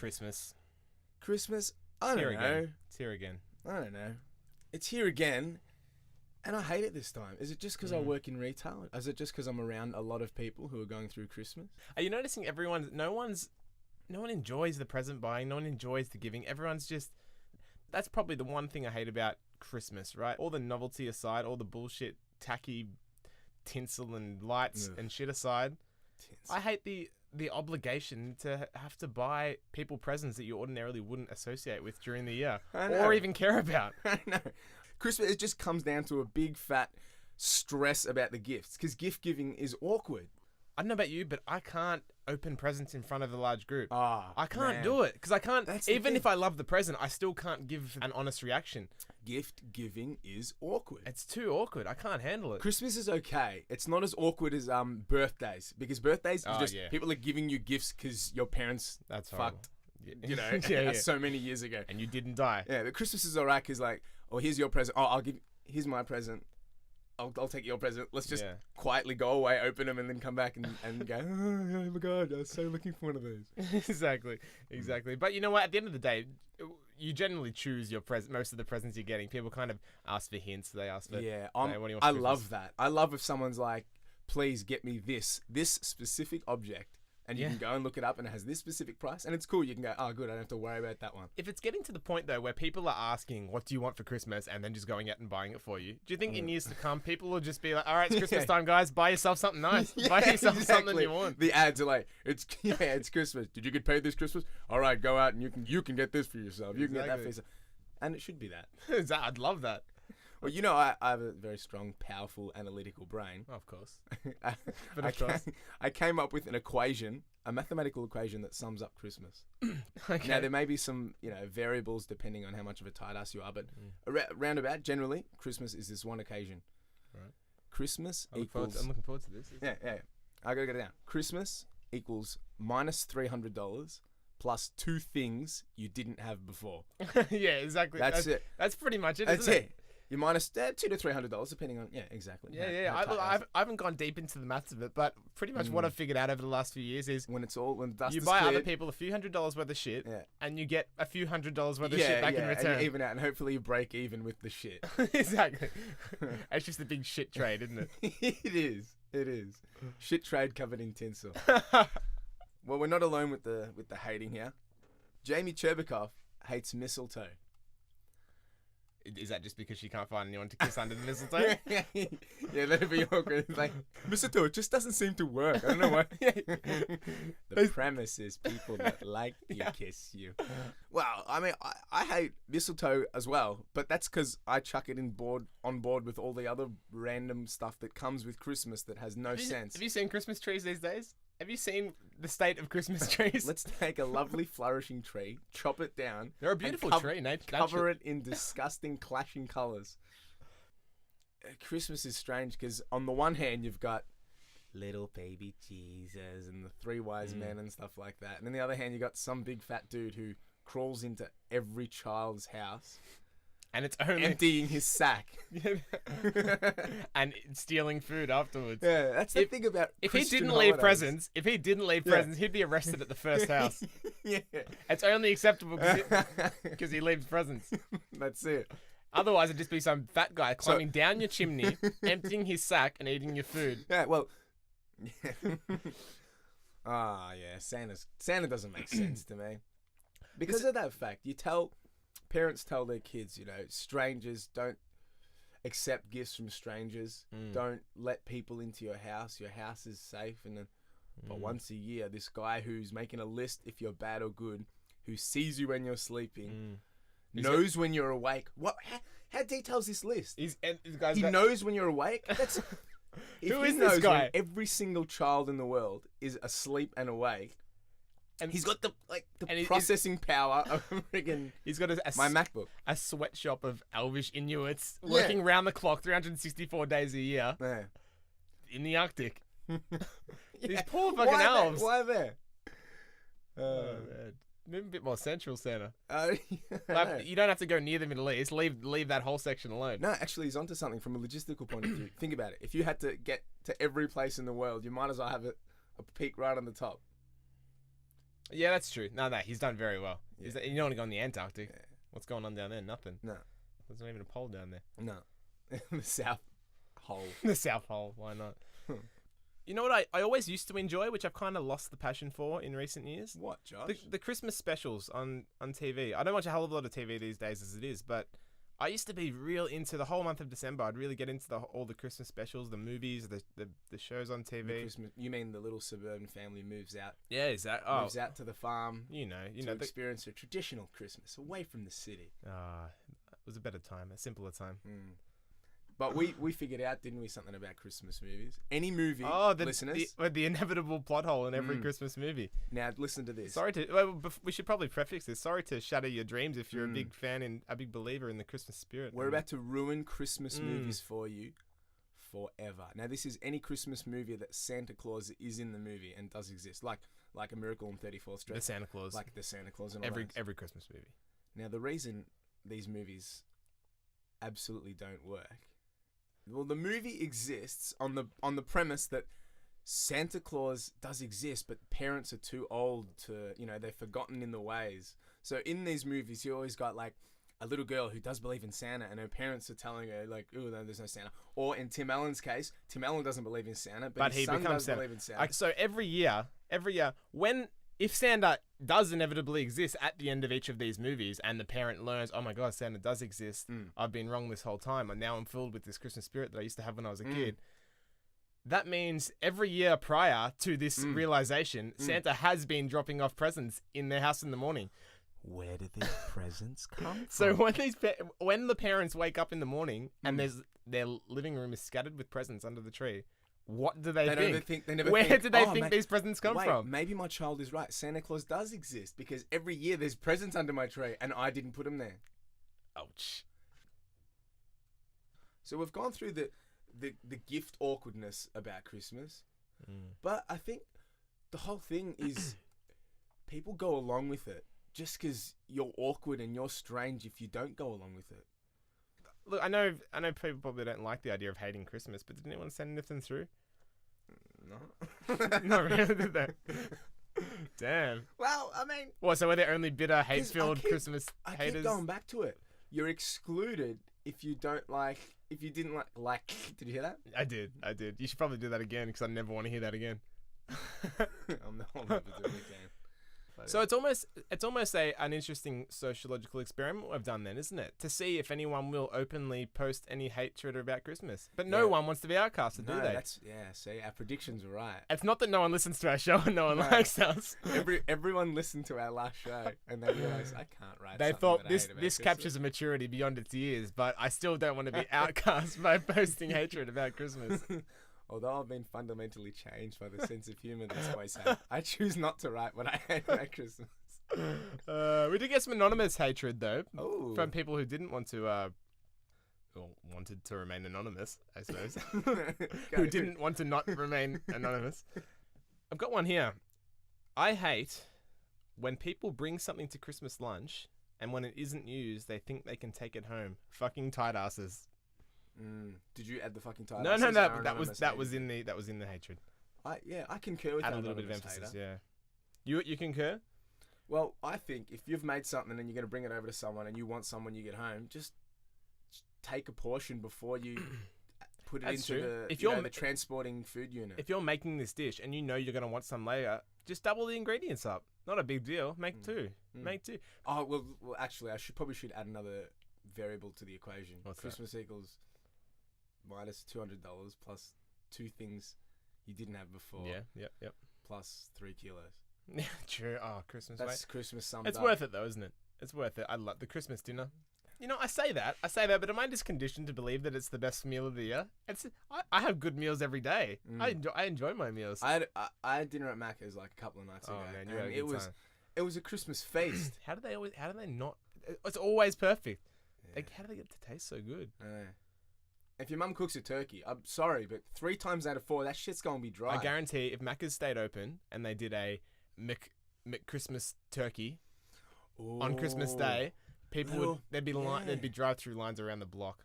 Christmas. Christmas, I don't know. It's here again. I don't know. It's here again, and I hate it this time. Is it just because I work in retail? Is it just because I'm around a lot of people who are going through Christmas? Are you noticing no one enjoys the present buying. No one enjoys the giving. Everyone's just... That's probably the one thing I hate about Christmas, right? All the novelty aside, all the bullshit, tacky tinsel and lights and shit aside. I hate the obligation to have to buy people presents that you ordinarily wouldn't associate with during the year or even care about. I know. Christmas, it just comes down to a big fat stress about the gifts because gift giving is awkward. I don't know about you, but I can't open presents in front of a large group. I can't do it because I can't. Even if I love the present, I still can't give an honest reaction. Gift giving is awkward. It's too awkward. I can't handle it. Christmas is okay. It's not as awkward as birthdays because birthdays people are giving you gifts because your parents fucked. So many years ago, and you didn't die. Yeah, but Christmas is alright because here's your present. Here's my present. I'll take your present. Let's just quietly go away, open them, and then come back and go, oh my God, I was so looking for one of those. Exactly. But you know what? At the end of the day, you generally choose your most of the presents you're getting. People kind of ask for hints. They ask for... Yeah, I love that. I love if someone's like, please get me this specific object. And you can go and look it up and it has this specific price. And it's cool. You can go, oh, good, I don't have to worry about that one. If it's getting to the point, though, where people are asking, what do you want for Christmas? And then just going out and buying it for you. Do you think in years to come, people will just be like, all right, it's Christmas time, guys. Buy yourself something nice. Buy yourself something you want. The ads are like, it's Christmas. Did you get paid this Christmas? All right, go out and you can get this for yourself. You can get that for yourself. And it should be that. I'd love that. Well, you know, I have a very strong, powerful, analytical brain. Of course. I came up with an equation, a mathematical equation that sums up Christmas. Okay. Now, there may be some, variables depending on how much of a tight ass you are, but roundabout, generally, Christmas is this one occasion. Right. Christmas equals... I'm looking forward to this. Yeah. I gotta get it down. Christmas equals minus $300 plus 2 things you didn't have before. Yeah, exactly. That's it. That's pretty much it, isn't it? You minus $200 to $300, depending on exactly. Yeah. I haven't gone deep into the maths of it, but pretty much what I've figured out over the last few years is when the dust you is buy cleared, other people a few $100s worth of shit, and you get a few $100s worth of shit back in return. And you even out, and hopefully you break even with the shit. Exactly. It's just a big shit trade, isn't it? It is. Shit trade covered in tinsel. Well, we're not alone with the hating here. Jamie Cherbakov hates mistletoe. Is that just because she can't find anyone to kiss under the mistletoe? Yeah, that'd be awkward. It's like, mistletoe, it just doesn't seem to work. I don't know why. The premise is people that like you kiss you. Well, I mean, I hate mistletoe as well, but that's because I chuck it on board with all the other random stuff that comes with Christmas that has no sense. Have you seen Christmas trees these days? Have you seen the state of Christmas trees? Let's take a lovely flourishing tree, chop it down. They're a beautiful tree, Nate. Cover it in disgusting clashing colours. Christmas is strange because on the one hand you've got little baby Jesus and the 3 wise men and stuff like that. And on the other hand you got some big fat dude who crawls into every child's house. And it's only emptying his sack and stealing food afterwards. Yeah, that's the thing about if Christian he didn't holidays. leave presents, he'd be arrested at the first house. Yeah, it's only acceptable because he leaves presents. That's it. Otherwise, it'd just be some fat guy climbing down your chimney, emptying his sack and eating your food. Yeah, well, Santa doesn't make sense to me because of that fact. Parents tell their kids, strangers don't accept gifts from strangers. Don't let people into your house. Your house is safe. And then, but once a year, this guy who's making a list if you're bad or good, who sees you when you're sleeping, knows when you're awake. What? How details this list? He knows when you're awake. That's who is this guy? When every single child in the world is asleep and awake. And he's got the processing power of friggin' he's got my MacBook. A sweatshop of elvish Inuits working round the clock 364 days a year in the Arctic. These poor fucking elves. Why there? Man. Maybe a bit more central, Santa. You don't have to go near the Middle East. Leave that whole section alone. No, actually, he's onto something from a logistical point of view. Think about it. If you had to get to every place in the world, you might as well have a peak right on the top. Yeah, that's true. No, he's done very well. Yeah. You don't want to go in the Antarctic. Yeah. What's going on down there? Nothing. No. There's not even a pole down there. No. The South Hole. The South Pole. Why not? You know what I always used to enjoy, which I've kind of lost the passion for in recent years? What, Josh? The Christmas specials on TV. I don't watch a hell of a lot of TV these days as it is, but I used to be real into the whole month of December. I'd really get into all the Christmas specials, the movies, the shows on TV. You mean the little suburban family moves out? Yeah, is that? Moves out to the farm. You know, to experience a traditional Christmas away from the city. It was a better time, a simpler time. But we figured out, didn't we, something about Christmas movies? Any movie, listeners. The inevitable plot hole in every Christmas movie. Now, listen to this. We should probably prefix this. Sorry to shatter your dreams if you're a big fan and a big believer in the Christmas spirit. We're about to ruin Christmas movies for you forever. Now, this is any Christmas movie that Santa Claus is in the movie and does exist, like A Miracle on 34th Street. The Santa Claus. Like the Santa Claus and all every Christmas movie. Now, the reason these movies absolutely don't work. Well, the movie exists on the premise that Santa Claus does exist, but parents are too old to, they're forgotten in the ways. So in these movies, you always got like a little girl who does believe in Santa, and her parents are telling her like, "Oh, no, there's no Santa." Or in Tim Allen's case, Tim Allen doesn't believe in Santa, but his son does believe in Santa. So every year, if Santa does inevitably exist at the end of each of these movies, and the parent learns, oh my God, Santa does exist. I've been wrong this whole time, and now I'm filled with this Christmas spirit that I used to have when I was a kid. That means every year prior to this realization, Santa has been dropping off presents in their house in the morning. Where did these presents come from? So when the parents wake up in the morning and their living room is scattered with presents under the tree, what do they think? Where do they think these presents come from? Maybe my child is right. Santa Claus does exist because every year there's presents under my tree and I didn't put them there. Ouch. So we've gone through the gift awkwardness about Christmas, but I think the whole thing is people go along with it just because you're awkward and you're strange if you don't go along with it. Look, I know people probably don't like the idea of hating Christmas, but did anyone send anything through? No. Not really, did they? Damn. Well, I mean... What, so we're the only bitter, hate-filled Christmas haters? I keep going back to it. You're excluded if you didn't like... Did you hear that? I did. You should probably do that again, because I never want to hear that again. I'll never do it again. So it's almost an interesting sociological experiment we've done then, isn't it? To see if anyone will openly post any hatred about Christmas. But no one wants to be outcasted, do they? See, our predictions were right. It's not that no one listens to our show and no one likes us. Everyone listened to our last show and they realised, I can't write They something thought that I hate about this Christmas. captures a maturity beyond its years, but I still don't want to be outcast by posting hatred about Christmas. Although I've been fundamentally changed by the sense of humour that's always had, I choose not to write what I hate about Christmas. We did get some anonymous hatred, though, Ooh. from people who didn't want to, wanted to remain anonymous, I suppose. Who didn't want to not remain anonymous. I've got one here. I hate when people bring something to Christmas lunch, and when it isn't used, they think they can take it home. Fucking tight asses. Did you add the fucking title? No. That was in the hatred. I concur with that. Add a little bit of emphasis. Yeah. You concur? Well, I think if you've made something and you're going to bring it over to someone and you want someone you get home, just take a portion before you put it into the transporting food unit. If you're making this dish and you know you're going to want some later, just double the ingredients up. Not a big deal. Make two. Make two. Oh well. Actually, I should add another variable to the equation. What's Christmas equals minus $200 plus 2 things you didn't have before. Yeah. Yep. Plus 3 kilos. Yeah, true. Oh, Christmas. That's Christmas summed It's up. worth it though, isn't it? It's worth it. I love the Christmas dinner. You know, I say that, but am I just conditioned to believe that it's the best meal of the year? I have good meals every day. I enjoy my meals. I had dinner at Macca's like a couple of nights ago. Man, you had a good time. It was a Christmas feast. How do they not? It's always perfect. Yeah. Like, how do they get to taste so good? If your mum cooks a turkey, I'm sorry, but 3 times out of 4, that shit's gonna be dry. I guarantee if Macca's stayed open and they did a Christmas turkey on Christmas Day, there'd be drive-through lines around the block.